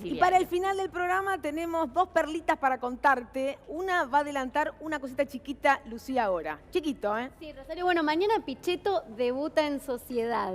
Y para el final del programa tenemos dos perlitas para contarte. Una va a adelantar una cosita chiquita, Lucía, ahora. Chiquito, ¿eh? Sí, Rosario, bueno, mañana Pichetto debuta en Sociedad.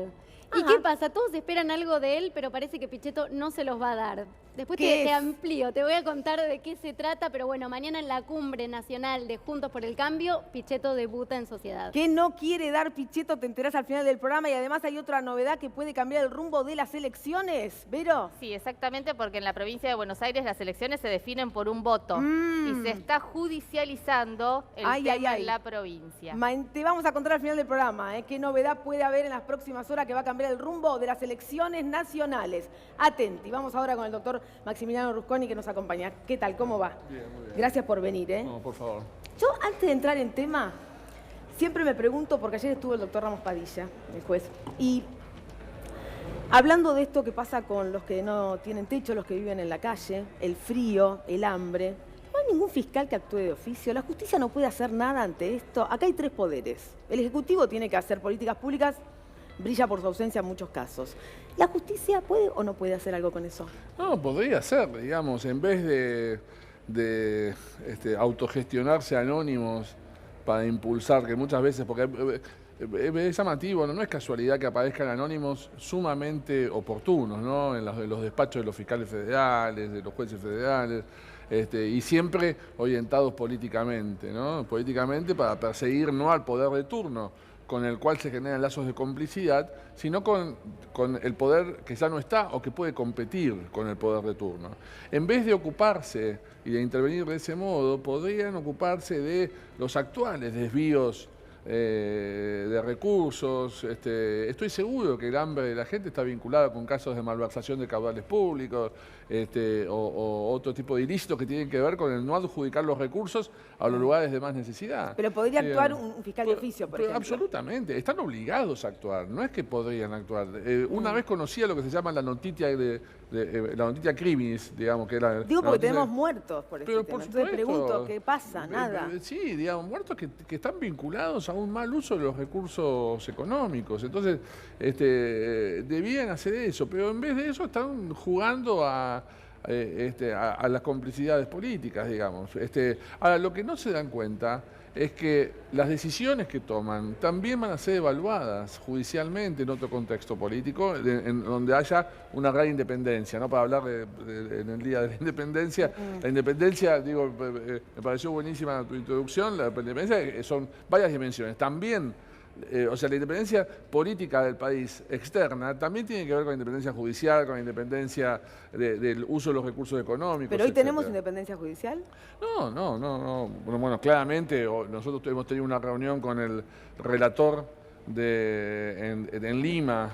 ¿Y Ajá. qué pasa? Todos esperan algo de él, pero parece que Pichetto no se los va a dar. Después te amplío, te voy a contar de qué se trata, pero bueno, mañana en la cumbre nacional de Juntos por el Cambio, Pichetto debuta en Sociedad. ¿Qué no quiere dar Pichetto? Te enterás al final del programa y además hay otra novedad que puede cambiar el rumbo de las elecciones. ¿Vero? Sí, exactamente, porque en la provincia de Buenos Aires las elecciones se definen por un voto y se está judicializando el tema en la provincia. Te vamos a contar al final del programa, ¿eh? ¿Qué novedad puede haber en las próximas horas que va a cambiar el rumbo de las elecciones nacionales? Atenti, vamos ahora con el doctor Maximiliano Rusconi que nos acompaña. ¿Qué tal? ¿Cómo va? Bien, muy bien. Gracias por venir, ¿eh? No, por favor. Yo, antes de entrar en tema, siempre me pregunto, porque ayer estuvo el doctor Ramos Padilla, el juez, y hablando de esto que pasa con los que no tienen techo, los que viven en la calle, el frío, el hambre, no hay ningún fiscal que actúe de oficio. La justicia no puede hacer nada ante esto. Acá hay tres poderes. El Ejecutivo tiene que hacer políticas públicas, brilla por su ausencia en muchos casos. ¿La justicia puede o no puede hacer algo con eso? No, podría ser, digamos, en vez de autogestionarse anónimos para impulsar, que muchas veces, porque es llamativo, no es casualidad que aparezcan anónimos sumamente oportunos, ¿no? En los despachos de los fiscales federales, de los jueces federales, y siempre orientados políticamente, ¿no? Políticamente para perseguir no al poder de turno, con el cual se generan lazos de complicidad, sino con el poder que ya no está o que puede competir con el poder de turno. En vez de ocuparse y de intervenir de ese modo, podrían ocuparse de los actuales desvíos de recursos. Estoy seguro que el hambre de la gente está vinculada con casos de malversación de caudales públicos o otro tipo de ilícitos que tienen que ver con el no adjudicar los recursos a los lugares de más necesidad. Pero podría actuar un fiscal de oficio, por ejemplo. Absolutamente, están obligados a actuar, no es que podrían actuar. Una vez conocía lo que se llama la noticia la noticia criminis, digamos, que era... Digo porque tenemos muertos por este Pero tema. por Entonces supuesto. pregunto, ¿qué pasa? Nada. Sí, digamos, muertos que están vinculados a un mal uso de los recursos económicos. Entonces, debían hacer eso, pero en vez de eso están jugando a las complicidades políticas, digamos. Ahora, lo que no se dan cuenta es que las decisiones que toman también van a ser evaluadas judicialmente en otro contexto político, en donde haya una gran independencia, ¿no? Para hablar en el Día de la Independencia, la independencia, digo, me pareció buenísima tu introducción, la independencia son varias dimensiones. También, o sea, la independencia política del país externa también tiene que ver con la independencia judicial, con la independencia del uso de los recursos económicos. ¿Pero hoy tenemos etcétera. independencia judicial? No. Bueno, claramente nosotros hemos tenido una reunión con el relator en Lima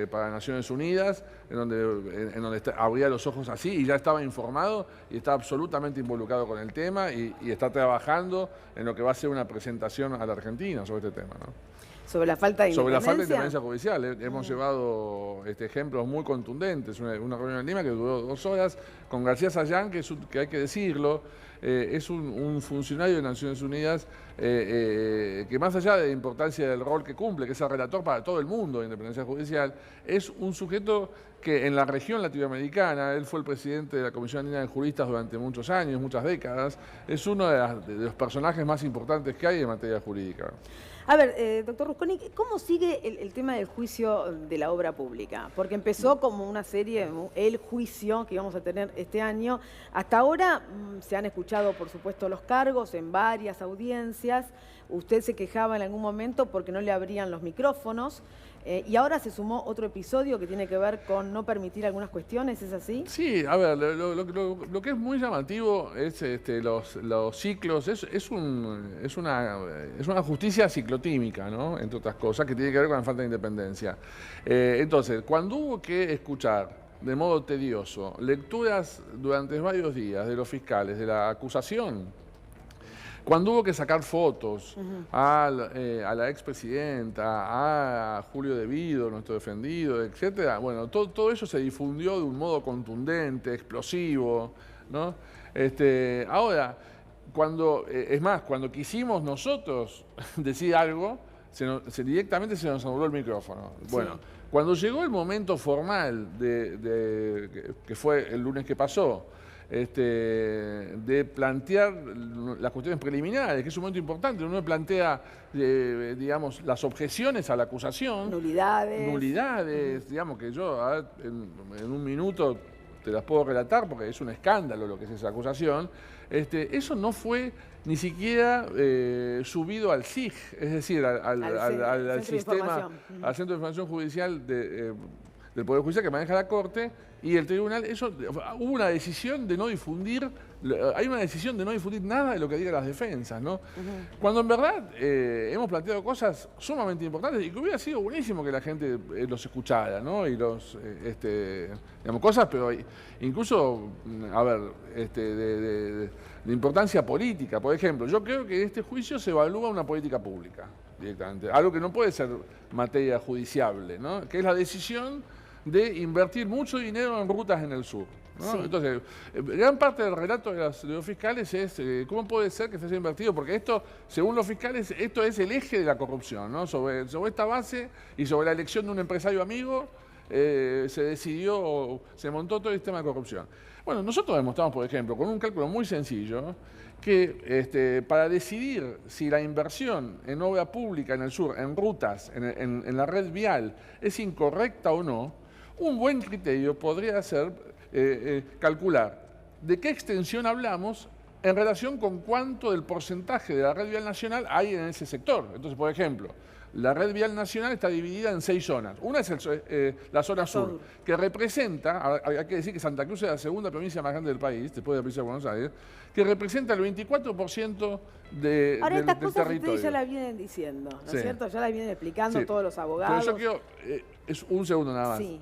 para Naciones Unidas, en donde abría los ojos así y ya estaba informado y está absolutamente involucrado con el tema y está trabajando en lo que va a ser una presentación a la Argentina sobre este tema, ¿no? ¿Sobre la falta de independencia? Sobre la falta de independencia judicial. Hemos llevado ejemplos muy contundentes. Una reunión en Lima que duró 2 horas con García Sayán, que hay que decirlo, es un funcionario de Naciones Unidas que más allá de la importancia del rol que cumple, que es el relator para todo el mundo de independencia judicial, es un sujeto que en la región latinoamericana, él fue el presidente de la Comisión Andina de Juristas durante muchos años, muchas décadas, es uno de los personajes más importantes que hay en materia jurídica. A ver, doctor Rusconi, ¿cómo sigue el tema del juicio de la obra pública? Porque empezó como una serie, el juicio que íbamos a tener este año. Hasta ahora se han escuchado, por supuesto, los cargos en varias audiencias. Usted se quejaba en algún momento porque no le abrían los micrófonos. Y ahora se sumó otro episodio que tiene que ver con no permitir algunas cuestiones, ¿es así? Sí, a ver, lo que es muy llamativo es los ciclos, es una justicia ciclotímica, ¿no? Entre otras cosas, que tiene que ver con la falta de independencia. Entonces, cuando hubo que escuchar de modo tedioso lecturas durante varios días de los fiscales de la acusación, cuando hubo que sacar fotos a la expresidenta, a Julio De Vido, nuestro defendido, etcétera, bueno, todo eso se difundió de un modo contundente, explosivo, ¿no? Ahora, cuando quisimos nosotros decir algo, directamente se nos anuló el micrófono. Bueno, cuando llegó el momento formal, que fue el lunes que pasó, de plantear las cuestiones preliminares, que es un momento importante, uno plantea, digamos, las objeciones a la acusación. Nulidades, digamos, que yo en un minuto te las puedo relatar porque es un escándalo lo que es esa acusación. Eso no fue ni siquiera subido al SIG, es decir, al sistema, al Centro de Información Judicial del Poder Judicial que maneja la Corte, y el tribunal, hubo una decisión de no difundir, hay una decisión de no difundir nada de lo que digan las defensas, ¿no? Cuando en verdad hemos planteado cosas sumamente importantes y que hubiera sido buenísimo que la gente los escuchara, ¿no? Y digamos, cosas, pero incluso, a ver, de importancia política. Por ejemplo, yo creo que en este juicio se evalúa una política pública directamente, algo que no puede ser materia judiciable, ¿no? Que es la decisión de invertir mucho dinero en rutas en el sur, ¿no? Sí. Entonces, gran parte del relato de los fiscales es cómo puede ser que se haya invertido, porque esto, según los fiscales, esto es el eje de la corrupción, ¿no? Sobre esta base y sobre la elección de un empresario amigo, se montó todo el sistema de corrupción. Bueno, nosotros demostramos, por ejemplo, con un cálculo muy sencillo, que para decidir si la inversión en obra pública en el sur, en rutas, en la red vial, es incorrecta o no, un buen criterio podría ser calcular de qué extensión hablamos en relación con cuánto del porcentaje de la red vial nacional hay en ese sector. Entonces, por ejemplo, la red vial nacional está dividida en 6 zonas. Una es la zona sur, que representa, hay que decir que Santa Cruz es la segunda provincia más grande del país, después de la provincia de Buenos Aires, que representa el 24% del Ahora, estas cosas territorio. Ustedes ya la vienen diciendo, ¿no es cierto? Ya la vienen explicando todos los abogados. Pero yo quiero, es un segundo nada más. Sí.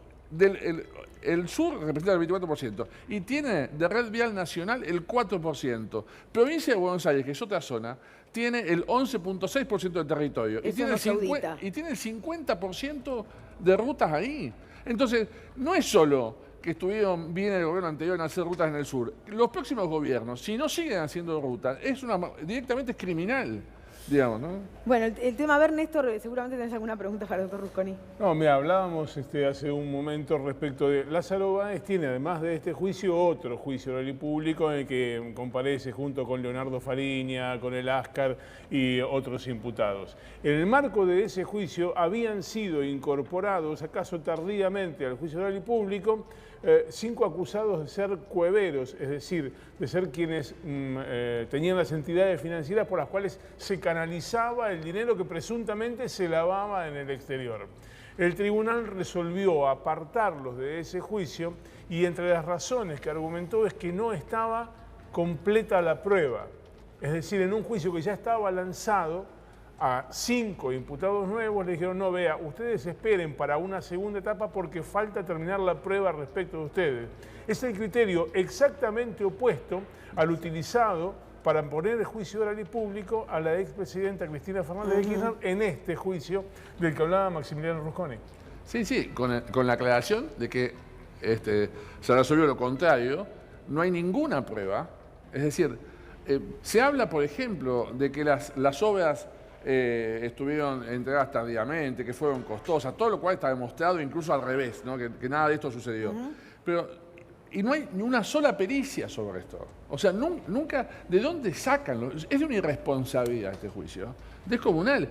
El sur representa el 24% y tiene de red vial nacional el 4%. Provincia de Buenos Aires, que es otra zona, tiene el 11.6% del territorio y tiene, el 50% de rutas ahí. Entonces, no es solo que estuvieron bien el gobierno anterior en hacer rutas en el sur. Los próximos gobiernos, si no siguen haciendo rutas, directamente es criminal. Digamos, ¿no? Bueno, el tema, a ver, Néstor, seguramente tenés alguna pregunta para el doctor Rusconi. No, mira, hablábamos hace un momento respecto de Lázaro Báez, tiene además de este juicio otro juicio oral y público en el que comparece junto con Leonardo Fariña, con el Ascar y otros imputados. En el marco de ese juicio habían sido incorporados, acaso tardíamente, al juicio oral y público, 5 acusados de ser cueveros, es decir, de ser quienes tenían las entidades financieras por las cuales se canalizaba el dinero que presuntamente se lavaba en el exterior. El tribunal resolvió apartarlos de ese juicio y entre las razones que argumentó es que no estaba completa la prueba. Es decir, en un juicio que ya estaba lanzado, a 5 imputados nuevos le dijeron, no, vea, ustedes esperen para una segunda etapa porque falta terminar la prueba respecto de ustedes. Es el criterio exactamente opuesto al utilizado para poner el juicio oral y público a la expresidenta Cristina Fernández de Kirchner en este juicio del que hablaba Maximiliano Rusconi. Sí, con la aclaración de que se resolvió lo contrario, no hay ninguna prueba. Es decir, se habla, por ejemplo, de que las obras estuvieron entregadas tardíamente, que fueron costosas, todo lo cual está demostrado incluso al revés, ¿no? que nada de esto sucedió. Y no hay ni una sola pericia sobre esto. O sea, nunca, ¿de dónde sacan? Es de una irresponsabilidad este juicio, descomunal.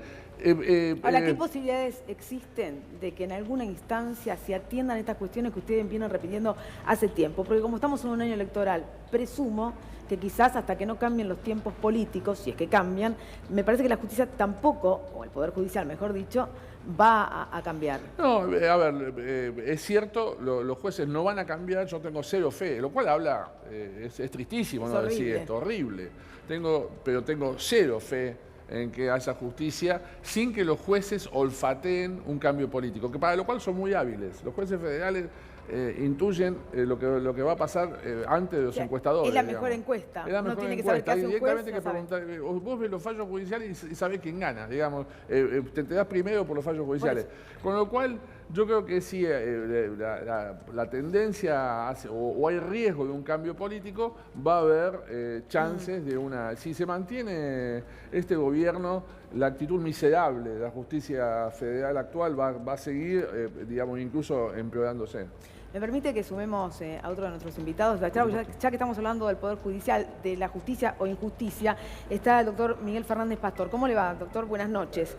Ahora, ¿qué posibilidades existen de que en alguna instancia se atiendan estas cuestiones que ustedes vienen repitiendo hace tiempo? Porque como estamos en un año electoral, presumo que quizás hasta que no cambien los tiempos políticos, si es que cambian, me parece que la justicia tampoco, o el Poder Judicial, mejor dicho, va a cambiar. No, a ver, es cierto, los jueces no van a cambiar, yo tengo cero fe, lo cual habla, es tristísimo, ¿no? Decir esto, horrible. Pero tengo cero fe en que haya justicia sin que los jueces olfateen un cambio político, que para lo cual son muy hábiles. Los jueces federales intuyen lo que va a pasar antes de los encuestadores. Es la mejor encuesta. Es la mejor tiene encuesta. Que saber qué hace un juez, directamente que preguntar, vos ves los fallos judiciales y sabés quién gana, digamos. Te das primero por los fallos judiciales. Con lo cual, Yo creo que sí, la tendencia, o hay riesgo de un cambio político, va a haber chances de una... Si se mantiene este gobierno, la actitud miserable de la justicia federal actual va a seguir, digamos, incluso empeorándose. Me permite que sumemos a otro de nuestros invitados. Ya que estamos hablando del Poder Judicial, de la justicia o injusticia, está el doctor Miguel Fernández Pastor. ¿Cómo le va, doctor? Buenas noches.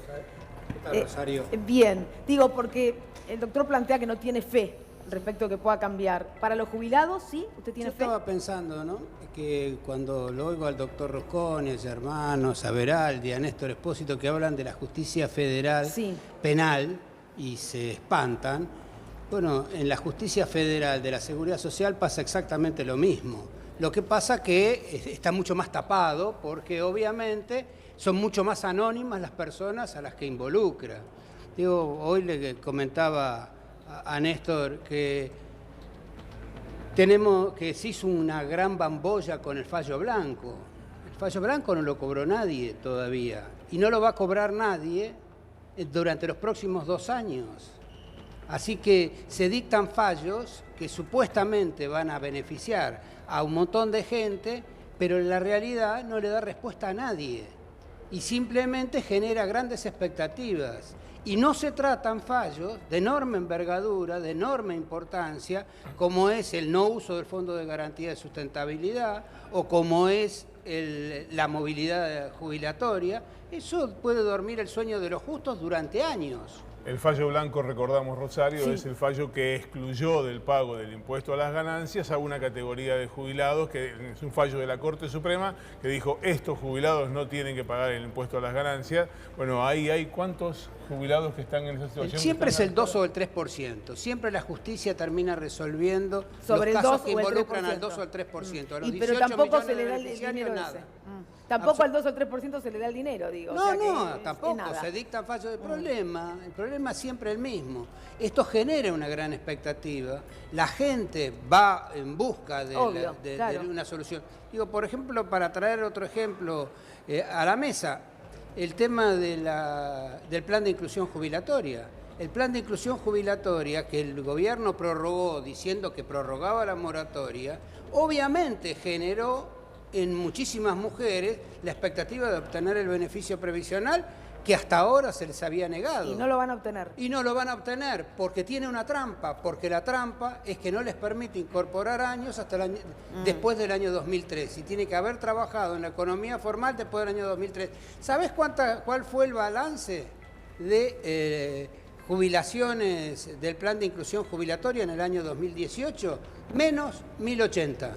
¿Qué tal, Rosario? Bien, digo porque el doctor plantea que no tiene fe respecto a que pueda cambiar. Para los jubilados, ¿sí? ¿Usted tiene fe? Yo estaba pensando, ¿no?, que cuando lo oigo al doctor Roscones, a Hermanos, a Veraldi, a Néstor Espósito, que hablan de la justicia federal penal y se espantan, bueno, en la justicia federal de la Seguridad Social pasa exactamente lo mismo. Lo que pasa que está mucho más tapado porque obviamente son mucho más anónimas las personas a las que involucra. Digo, hoy le comentaba a Néstor que se hizo una gran bambolla con el fallo blanco. El fallo blanco no lo cobró nadie todavía y no lo va a cobrar nadie durante los próximos 2 años. Así que se dictan fallos que supuestamente van a beneficiar a un montón de gente, pero en la realidad no le da respuesta a nadie y simplemente genera grandes expectativas. Y no se tratan fallos de enorme envergadura, de enorme importancia, como es el no uso del Fondo de Garantía de Sustentabilidad o como es la movilidad jubilatoria. Eso puede dormir el sueño de los justos durante años. El fallo blanco, recordamos, Rosario, es el fallo que excluyó del pago del impuesto a las ganancias a una categoría de jubilados, que es un fallo de la Corte Suprema que dijo estos jubilados no tienen que pagar el impuesto a las ganancias. Bueno, ahí hay ¿cuántos jubilados que están en esa situación? Siempre es el 2 o el 3%. Siempre la justicia termina resolviendo sobre los casos que el 2 involucran al 2 o al 3%. A los pero tampoco se le da el dinero dinero nada. ese. Tampoco al 2 o al 3% se le da el dinero, digo. No, tampoco. Se dictan fallos de problema. El problema es siempre el mismo. Esto genera una gran expectativa. La gente va en busca de una solución. Digo, por ejemplo, para traer otro ejemplo a la mesa, el tema del plan de inclusión jubilatoria. El plan de inclusión jubilatoria que el gobierno prorrogó diciendo que prorrogaba la moratoria, obviamente generó en muchísimas mujeres la expectativa de obtener el beneficio previsional que hasta ahora se les había negado. Y no lo van a obtener. Y no lo van a obtener porque tiene una trampa, porque la trampa es que no les permite incorporar años hasta después del año 2003. Y tiene que haber trabajado en la economía formal después del año 2003. ¿Sabés cuál fue el balance de jubilaciones del plan de inclusión jubilatoria en el año 2018? Menos 1080.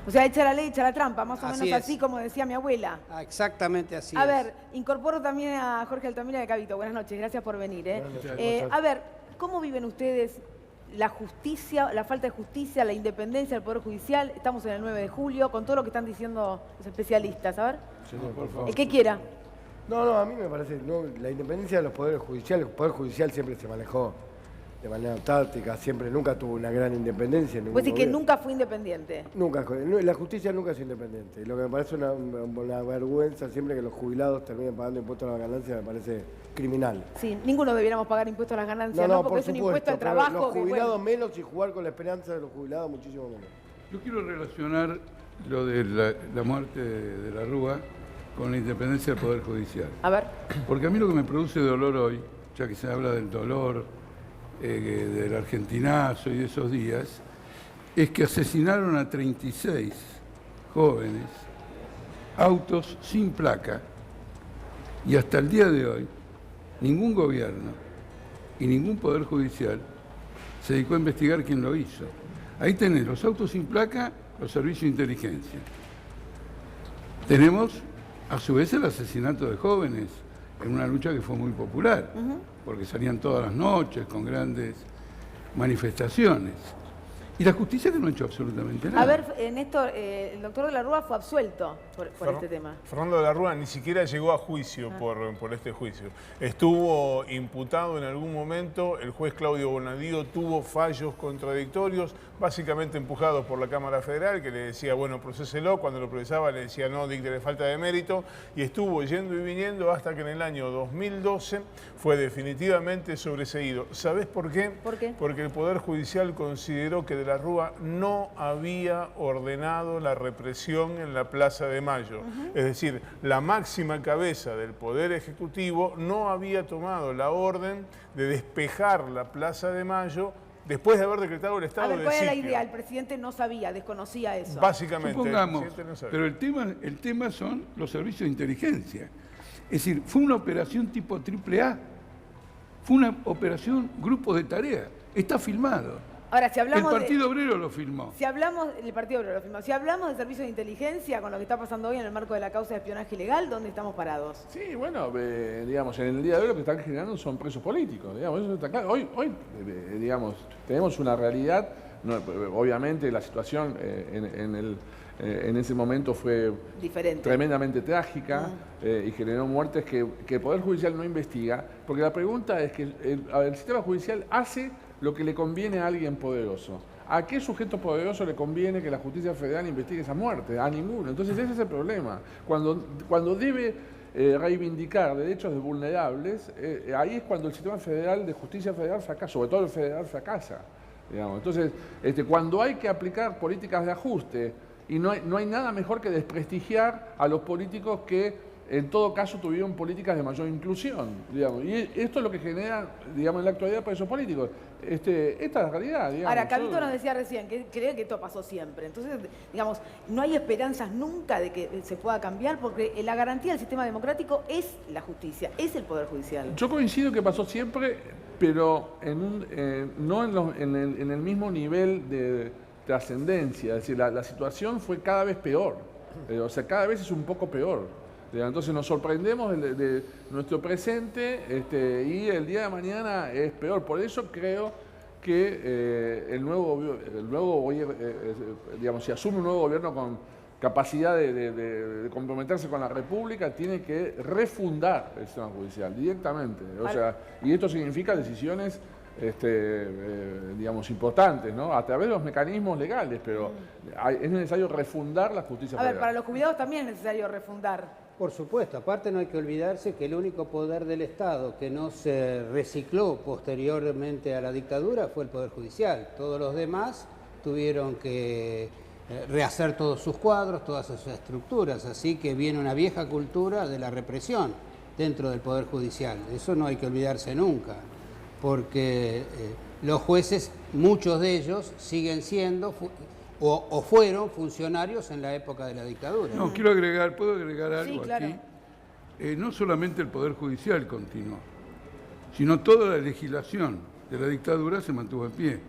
O sea, echa la ley, echa la trampa, más o menos es. Así como decía mi abuela. Exactamente así A ver, incorporo también a Jorge Altamira de Cabito. Buenas noches, gracias por venir. A ver, ¿cómo viven ustedes la justicia, la falta de justicia, la independencia del Poder Judicial? Estamos en el 9 de julio, con todo lo que están diciendo los especialistas. A ver, Señor, por favor. el que quiera. No, a mí me parece, la independencia de los poderes judiciales, el Poder Judicial siempre se manejó de manera táctica, nunca tuvo una gran independencia. Pues sí que nunca fue independiente. Nunca, la justicia nunca es independiente. Lo que me parece una vergüenza siempre que los jubilados terminen pagando impuestos a las ganancias, me parece criminal. Sí, ninguno debiéramos pagar impuestos a las ganancias, ¿no? Porque es un impuesto al trabajo. Los jubilados menos y jugar con la esperanza de los jubilados muchísimo menos. Yo quiero relacionar lo de la muerte de la Rúa con la independencia del Poder Judicial. A ver. Porque a mí lo que me produce dolor hoy, ya que se habla del dolor, del argentinazo y de esos días, es que asesinaron a 36 jóvenes, autos sin placa, y hasta el día de hoy ningún gobierno y ningún poder judicial se dedicó a investigar quién lo hizo. Ahí tenés los autos sin placa, los servicios de inteligencia. Tenemos, a su vez, el asesinato de jóvenes en una lucha que fue muy popular, porque salían todas las noches con grandes manifestaciones. Y la justicia que no ha hecho absolutamente nada. A ver, Néstor, el doctor de la Rúa fue absuelto por este tema. Fernando de la Rúa ni siquiera llegó a juicio por este juicio. Estuvo imputado en algún momento, el juez Claudio Bonadío tuvo fallos contradictorios, básicamente empujados por la Cámara Federal, que le decía, bueno, procéselo, cuando lo procesaba le decía, no, díctele falta de mérito, y estuvo yendo y viniendo hasta que en el año 2012 fue definitivamente sobreseído. ¿Sabés por qué? ¿Por qué? Porque el Poder Judicial consideró que de la Rúa no había ordenado la represión en la Plaza de Mayo. Es decir, la máxima cabeza del Poder Ejecutivo no había tomado la orden de despejar la Plaza de Mayo después de haber decretado el estado de sitio. ¿Cuál era la idea? El presidente no sabía, desconocía eso. Básicamente. Supongamos, el presidente no sabía. pero el tema son los servicios de inteligencia. Es decir, fue una operación tipo AAA. Fue una operación grupo de tarea. Está filmado. Ahora, si hablamos el Partido Obrero lo filmó. Si hablamos, el Partido Obrero lo filmó. Si hablamos de servicios de inteligencia, con lo que está pasando hoy en el marco de la causa de espionaje ilegal, ¿dónde estamos parados? Sí, bueno, digamos, en el día de hoy lo que están generando son presos políticos, digamos, eso está claro. Hoy digamos, tenemos una realidad, obviamente la situación en ese momento fue diferente, tremendamente trágica y generó muertes que el Poder Judicial no investiga, porque la pregunta es que el sistema judicial hace lo que le conviene a alguien poderoso. ¿A qué sujeto poderoso le conviene que la justicia federal investigue esa muerte? A ninguno. Entonces ese es el problema. Cuando debe reivindicar derechos de vulnerables, ahí es cuando el sistema federal de justicia federal fracasa, sobre todo el federal fracasa. Digamos. Entonces, cuando hay que aplicar políticas de ajuste, y no hay nada mejor que desprestigiar a los políticos que en todo caso tuvieron políticas de mayor inclusión, digamos. Y esto es lo que genera, digamos, en la actualidad presos políticos. Esta es la realidad, digamos. Ahora, Cabito nos decía recién que cree que esto pasó siempre. Entonces, digamos, no hay esperanzas nunca de que se pueda cambiar, porque la garantía del sistema democrático es la justicia, es el Poder Judicial. Yo coincido que pasó siempre, pero no en el mismo nivel de trascendencia. Es decir, la situación fue cada vez peor. O sea, cada vez es un poco peor. Entonces nos sorprendemos de nuestro presente y el día de mañana es peor. Por eso creo que el nuevo digamos, si asume un nuevo gobierno con capacidad de comprometerse con la República, tiene que refundar el sistema judicial directamente. O sea, y esto significa decisiones digamos, importantes, ¿no? A través de los mecanismos legales, pero es necesario refundar la justicia federal. A ver, para los jubilados también es necesario refundar. Por supuesto, aparte no hay que olvidarse que el único poder del Estado que no se recicló posteriormente a la dictadura fue el Poder Judicial. Todos los demás tuvieron que rehacer todos sus cuadros, todas sus estructuras, así que viene una vieja cultura de la represión dentro del Poder Judicial. Eso no hay que olvidarse nunca, porque los jueces, muchos de ellos, siguen siendo o fueron funcionarios en la época de la dictadura. No, puedo agregar algo, sí, claro, aquí. No solamente el Poder Judicial continuó, sino toda la legislación de la dictadura se mantuvo en pie.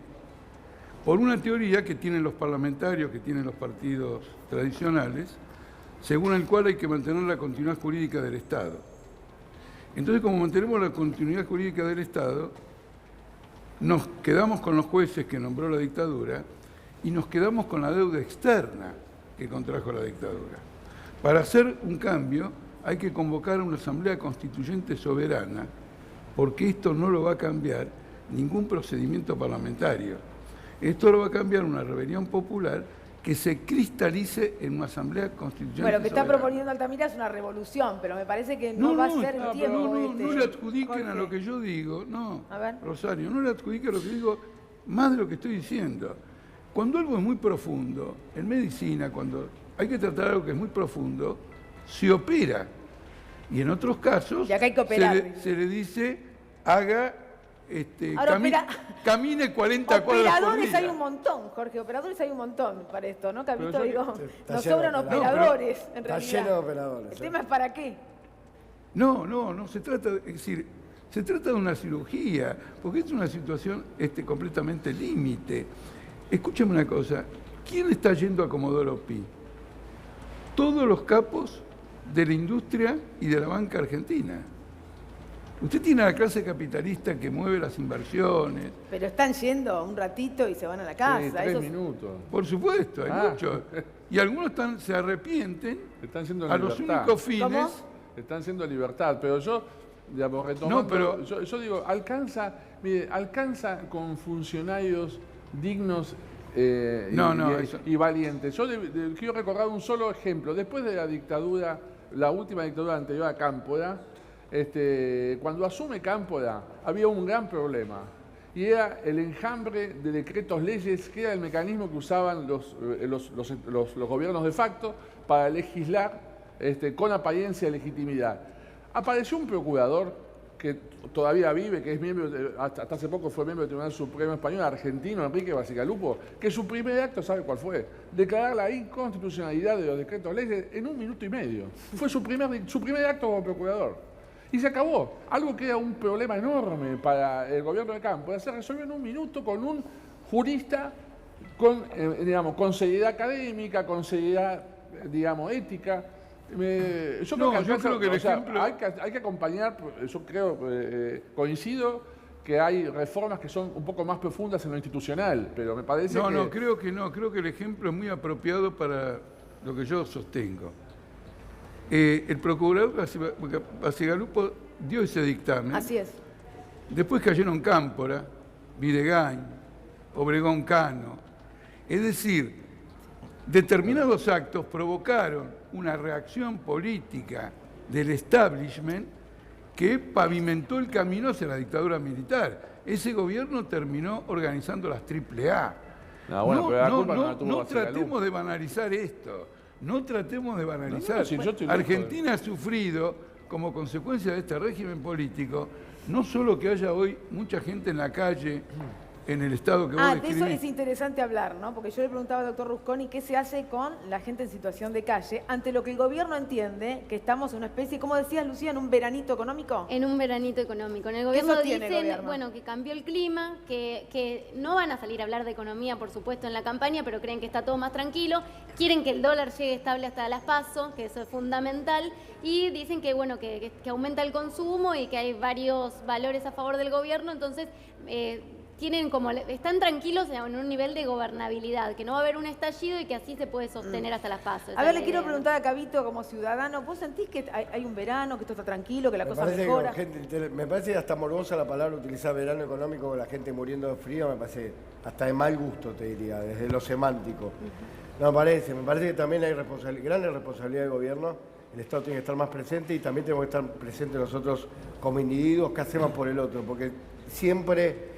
Por una teoría que tienen los parlamentarios, que tienen los partidos tradicionales, según el cual hay que mantener la continuidad jurídica del Estado. Entonces, como mantenemos la continuidad jurídica del Estado, nos quedamos con los jueces que nombró la dictadura y nos quedamos con la deuda externa que contrajo la dictadura. Para hacer un cambio hay que convocar a una asamblea constituyente soberana, porque esto no lo va a cambiar ningún procedimiento parlamentario. Esto lo va a cambiar una rebelión popular que se cristalice en una asamblea constituyente soberana. Bueno, lo que está proponiendo Altamira es una revolución, pero me parece que no va a ser el tiempo. No le adjudiquen a lo que yo digo, no, Rosario, no le adjudiquen a lo que digo más de lo que estoy diciendo. Cuando algo es muy profundo, en medicina, cuando hay que tratar algo que es muy profundo, se opera. Y en otros casos y acá hay que operar, se le dice, haga, camine 40 cuadras por día. Operadores hay un montón, Jorge, operadores hay un montón para esto, ¿no, Cabito? Digo, nos sobran operadores, en realidad. Está lleno de operadores. El tema es para qué. No, se trata, es decir, se trata de una cirugía, porque es una situación completamente límite. Escúchame una cosa, ¿quién está yendo a Comodoro Pi? Todos los capos de la industria y de la banca argentina. Usted tiene a la clase capitalista que mueve las inversiones. Pero están yendo un ratito y se van a la casa. Sí, 3 minutos. Por supuesto, hay muchos. Y algunos se arrepenten están siendo a los únicos fines. ¿Cómo? Están siendo libertad, pero yo, digamos, retomando, No, pero yo digo, alcanza con funcionarios dignos y valientes. Yo quiero recordar un solo ejemplo. Después de la dictadura, la última dictadura anterior a Cámpora, cuando asume Cámpora, había un gran problema. Y era el enjambre de decretos leyes, que era el mecanismo que usaban los gobiernos de facto para legislar con apariencia de legitimidad. Apareció un procurador que todavía vive, que es miembro, hasta hace poco fue miembro del Tribunal Supremo Español, argentino, Enrique Bacigalupo, que su primer acto, ¿sabe cuál fue? Declarar la inconstitucionalidad de los decretos leyes en 1 minuto y medio. Fue su primer acto como procurador. Y se acabó. Algo que era un problema enorme para el gobierno de Cámpora se resolvió en 1 minuto con un jurista con seriedad académica, con seriedad, ética. Yo creo que el ejemplo... hay que acompañar, yo creo, coincido que hay reformas que son un poco más profundas en lo institucional, pero me parece que... creo que el ejemplo es muy apropiado para lo que yo sostengo. El procurador Bacigalupo dio ese dictamen. Así es. Después cayeron Cámpora, Videgain, Obregón Cano. Es decir, determinados actos provocaron una reacción política del establishment que pavimentó el camino hacia la dictadura militar. Ese gobierno terminó organizando las AAA. No tratemos de banalizar esto. No tratemos de banalizar. Argentina ha sufrido, como consecuencia de este régimen político, no solo que haya hoy mucha gente en la calle, en el estado que vos describís. De eso es interesante hablar, ¿no? Porque yo le preguntaba al doctor Rusconi qué se hace con la gente en situación de calle, ante lo que el gobierno entiende que estamos en una especie, ¿cómo decías, Lucía, en un veranito económico? En un veranito económico. En el gobierno dicen, bueno, que cambió el clima, que no van a salir a hablar de economía, por supuesto, en la campaña, pero creen que está todo más tranquilo. Quieren que el dólar llegue estable hasta las PASO, que eso es fundamental, y dicen que, bueno, que aumenta el consumo y que hay varios valores a favor del gobierno, entonces... están tranquilos en un nivel de gobernabilidad, que no va a haber un estallido y que así se puede sostener hasta las PASO. A ver, le quiero preguntar a Cabito como ciudadano, ¿vos sentís que hay un verano, que esto está tranquilo, que la cosa mejora? Me parece hasta morbosa la palabra utilizar verano económico con la gente muriendo de frío, me parece hasta de mal gusto, te diría, desde lo semántico. No, me parece que también hay gran responsabilidad del gobierno, el Estado tiene que estar más presente y también tenemos que estar presentes nosotros como individuos, qué hacemos por el otro, porque siempre...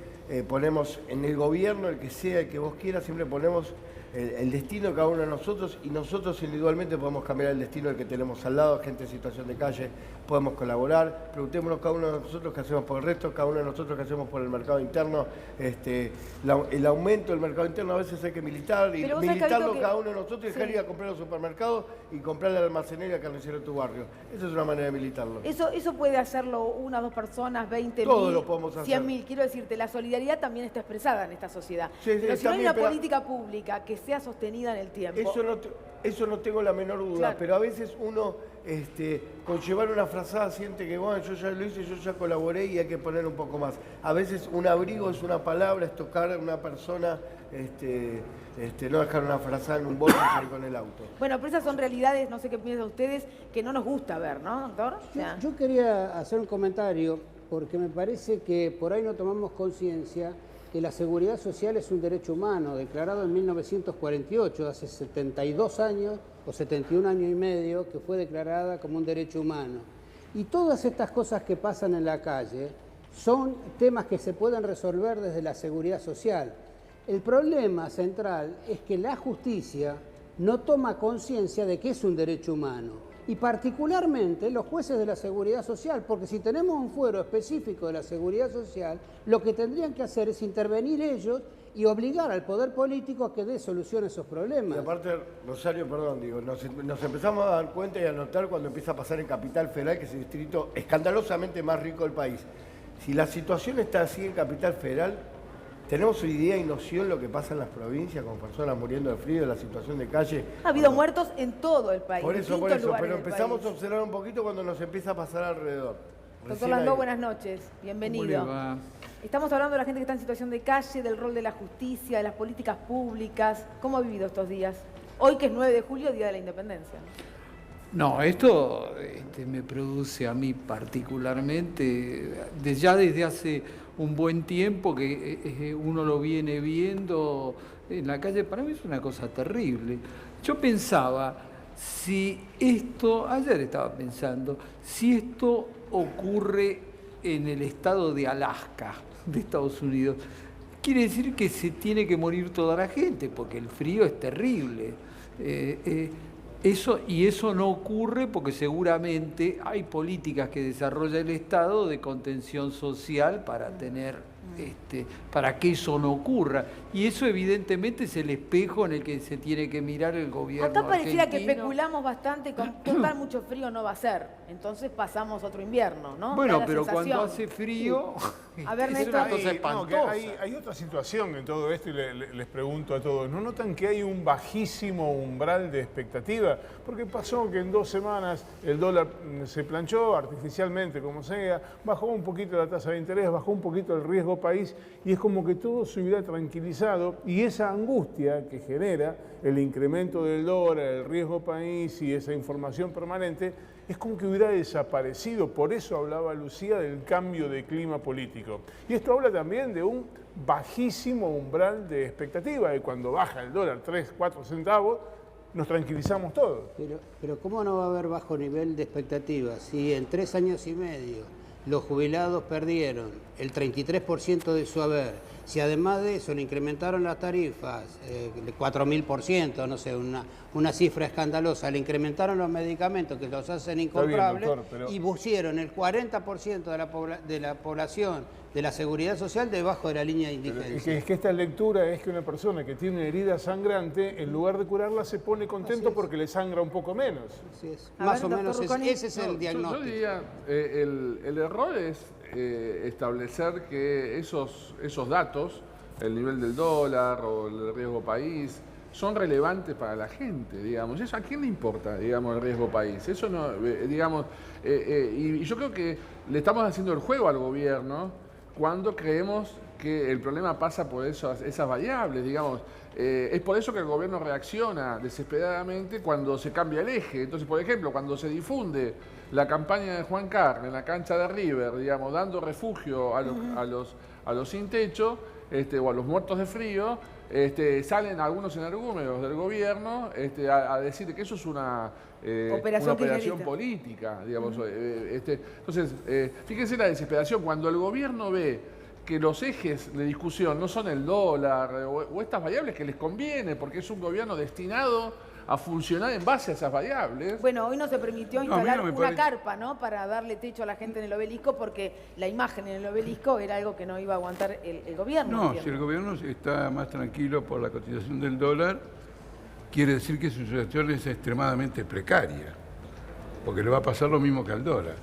ponemos en el gobierno, el que sea, el que vos quieras, siempre ponemos el destino de cada uno de nosotros y nosotros individualmente podemos cambiar el destino del que tenemos al lado, gente en situación de calle, podemos colaborar, preguntémonos cada uno de nosotros qué hacemos por el resto, cada uno de nosotros qué hacemos por el mercado interno, el aumento del mercado interno a veces hay que militar, y militarlo cada uno de nosotros y dejar ir a comprar al supermercado y comprarle al almacenero y al carnicero de tu barrio. Esa es una manera de militarlo. Eso puede hacerlo 1 o 2 personas, 20.000, todos lo podemos hacer. 100.000. Quiero decirte, la solidaridad también está expresada en esta sociedad. Pero si no hay una política pública que sea sostenida en el tiempo. Eso no tengo la menor duda, claro. Pero a veces uno con llevar una frazada siente que bueno, yo ya lo hice, yo ya colaboré y hay que poner un poco más. A veces un abrigo es una palabra, es tocar a una persona, no dejar una frazada en un bolso y salir con el auto. Bueno, pero esas son realidades, no sé qué piensan ustedes, que no nos gusta ver, ¿no, doctor? Yo quería hacer un comentario porque me parece que por ahí no tomamos conciencia que la seguridad social es un derecho humano, declarado en 1948, hace 72 años o 71 años y medio, que fue declarada como un derecho humano. Y todas estas cosas que pasan en la calle son temas que se pueden resolver desde la seguridad social. El problema central es que la justicia no toma conciencia de que es un derecho humano. Y particularmente los jueces de la seguridad social, porque si tenemos un fuero específico de la seguridad social, lo que tendrían que hacer es intervenir ellos y obligar al poder político a que dé solución a esos problemas. Y aparte, Rosario, perdón, nos empezamos a dar cuenta y a notar cuando empieza a pasar en Capital Federal, que es el distrito escandalosamente más rico del país. Si la situación está así en Capital Federal, ¿tenemos idea y noción de lo que pasa en las provincias con personas muriendo de frío, de la situación de calle? Ha habido muertos en todo el país. Por eso, pero empezamos a observar un poquito cuando nos empieza a pasar alrededor. Doctor Landó, buenas noches. Bienvenido. ¿Cómo le va? Estamos hablando de la gente que está en situación de calle, del rol de la justicia, de las políticas públicas. ¿Cómo ha vivido estos días? Hoy que es 9 de julio, Día de la Independencia. No, esto me produce a mí particularmente, ya desde hace un buen tiempo que uno lo viene viendo en la calle, para mí es una cosa terrible. Yo pensaba, ayer estaba pensando, si esto ocurre en el estado de Alaska, de Estados Unidos, quiere decir que se tiene que morir toda la gente, porque el frío es terrible. Eso no ocurre porque seguramente hay políticas que desarrolla el Estado de contención social para para que eso no ocurra. Y eso evidentemente es el espejo en el que se tiene que mirar el gobierno Acá pareciera que argentino. especulamos bastante, con total mucho frío no va a ser. Entonces pasamos otro invierno, ¿no? Bueno, Da la pero sensación. cuando hace frío, A ver, es Néstor. una cosa espantosa. Hay otra situación en todo esto y les pregunto a todos. ¿No notan que hay un bajísimo umbral de expectativa? Porque pasó que en 2 semanas el dólar se planchó artificialmente, como sea, bajó un poquito la tasa de interés, bajó un poquito el riesgo país y es como que todo se hubiera tranquilizado y esa angustia que genera el incremento del dólar, el riesgo país y esa información permanente es como que hubiera desaparecido. Por eso hablaba Lucía del cambio de clima político. Y esto habla también de un bajísimo umbral de expectativa, de cuando baja el dólar 3, 4 centavos, nos tranquilizamos todos. Pero ¿cómo no va a haber bajo nivel de expectativa si en 3 años y medio los jubilados perdieron el 33% de su haber? Si además de eso le incrementaron las tarifas de 4.000%, no sé, una cifra escandalosa, le incrementaron los medicamentos que los hacen incomprables y pusieron el 40% de la población de la seguridad social debajo de la línea de indigencia. Es que esta lectura es que una persona que tiene una herida sangrante, en lugar de curarla, se pone contento porque le sangra un poco menos. Así es. Más o menos ese es el diagnóstico. Yo diría, el error es establecer que esos datos, el nivel del dólar o el riesgo país, son relevantes para la gente, digamos. ¿Eso a quién le importa, digamos, el riesgo país? Eso no, digamos, y yo creo que le estamos haciendo el juego al gobierno cuando creemos que el problema pasa por esas variables, digamos. Es por eso que el gobierno reacciona desesperadamente cuando se cambia el eje. Entonces, por ejemplo, cuando se difunde la campaña de Juan Carlos en la cancha de River, digamos, dando refugio a los sin techo o a los muertos de frío, salen algunos energúmenos del gobierno a decir que eso es una operación política, digamos. Entonces, fíjense la desesperación. Cuando el gobierno ve que los ejes de discusión no son el dólar o estas variables que les conviene, porque es un gobierno destinado a funcionar en base a esas variables. Bueno, hoy no se permitió instalar una carpa, ¿no?, para darle techo a la gente en el obelisco, porque la imagen en el obelisco era algo que no iba a aguantar el gobierno. No, si el gobierno está más tranquilo por la cotización del dólar, quiere decir que su situación es extremadamente precaria, porque le va a pasar lo mismo que al dólar.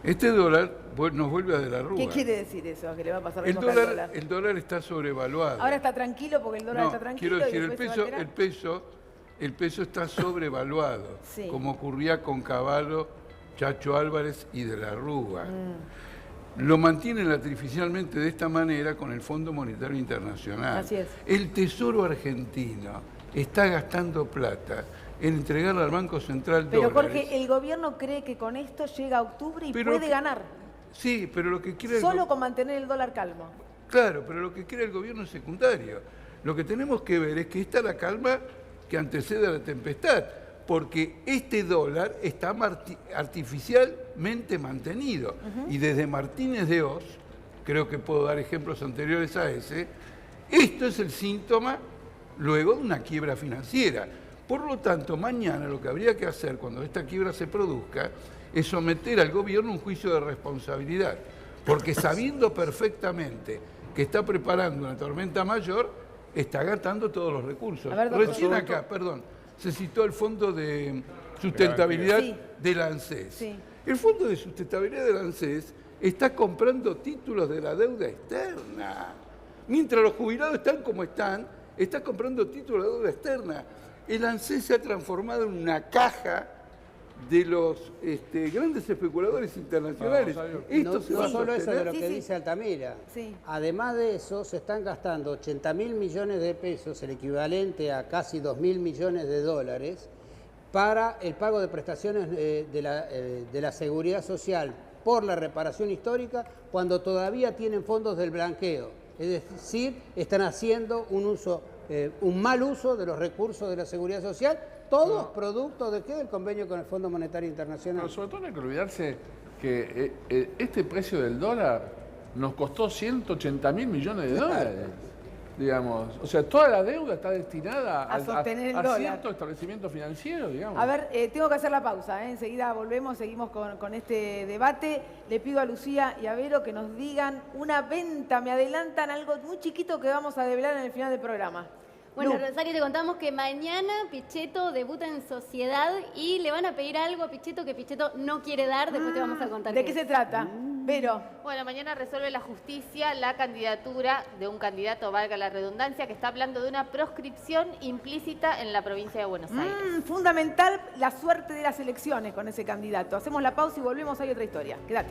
Este dólar nos vuelve a de la arruga. ¿Qué quiere decir eso? ¿Que le va a pasar lo mismo que al dólar? El dólar está sobrevaluado. Ahora está tranquilo porque el dólar está tranquilo. Quiero decir, el peso está sobrevaluado, sí, como ocurría con Cavallo, Chacho Álvarez y de la Rúa. Lo mantienen artificialmente de esta manera con el Fondo Monetario Internacional. Así es. El Tesoro argentino está gastando plata en entregarle al Banco Central pero dólares. Jorge, el gobierno cree que con esto llega a octubre y puede ganar. Sí, pero lo que quiere... Solo con mantener el dólar calmo. Claro, pero lo que quiere el gobierno es secundario. Lo que tenemos que ver es que está la calma que antecede a la tempestad, porque este dólar está artificialmente mantenido. Y desde Martínez de Oz, creo que puedo dar ejemplos anteriores a ese, esto es el síntoma luego de una quiebra financiera. Por lo tanto, mañana lo que habría que hacer cuando esta quiebra se produzca es someter al gobierno a un juicio de responsabilidad, porque sabiendo perfectamente que está preparando una tormenta mayor, está gastando todos los recursos. Recién acá, se citó el Fondo de Sustentabilidad del ANSES. Sí. El Fondo de Sustentabilidad del ANSES está comprando títulos de la deuda externa. Mientras los jubilados están como están, está comprando títulos de deuda externa. El ANSES se ha transformado en una caja de los grandes especuladores internacionales. No solo eso de lo que dice Altamira. Sí. Además de eso, se están gastando 80.000 millones de pesos, el equivalente a casi 2.000 millones de dólares, para el pago de prestaciones de la seguridad social por la reparación histórica, cuando todavía tienen fondos del blanqueo. Es decir, están haciendo un mal uso de los recursos de la seguridad social, todos producto de ¿qué? Del convenio con el Fondo Monetario Internacional. Pero sobre todo no hay que olvidarse que este precio del dólar nos costó 180.000 millones de dólares. Digamos, o sea, toda la deuda está destinada a sostener el dólar. Cierto establecimiento financiero, digamos. A ver, tengo que hacer la pausa, enseguida volvemos, seguimos con este debate. Le pido a Lucía y a Vero que nos digan una venta, me adelantan algo muy chiquito que vamos a develar en el final del programa. Bueno, Rosario, te contamos que mañana Pichetto debuta en Sociedad y le van a pedir algo a Pichetto que Pichetto no quiere dar, después te vamos a contar. ¿De qué se trata? Vero. Bueno, mañana resuelve la justicia la candidatura de un candidato, valga la redundancia, que está hablando de una proscripción implícita en la provincia de Buenos Aires. Fundamental la suerte de las elecciones con ese candidato. Hacemos la pausa y volvemos, hay otra historia. Quédate.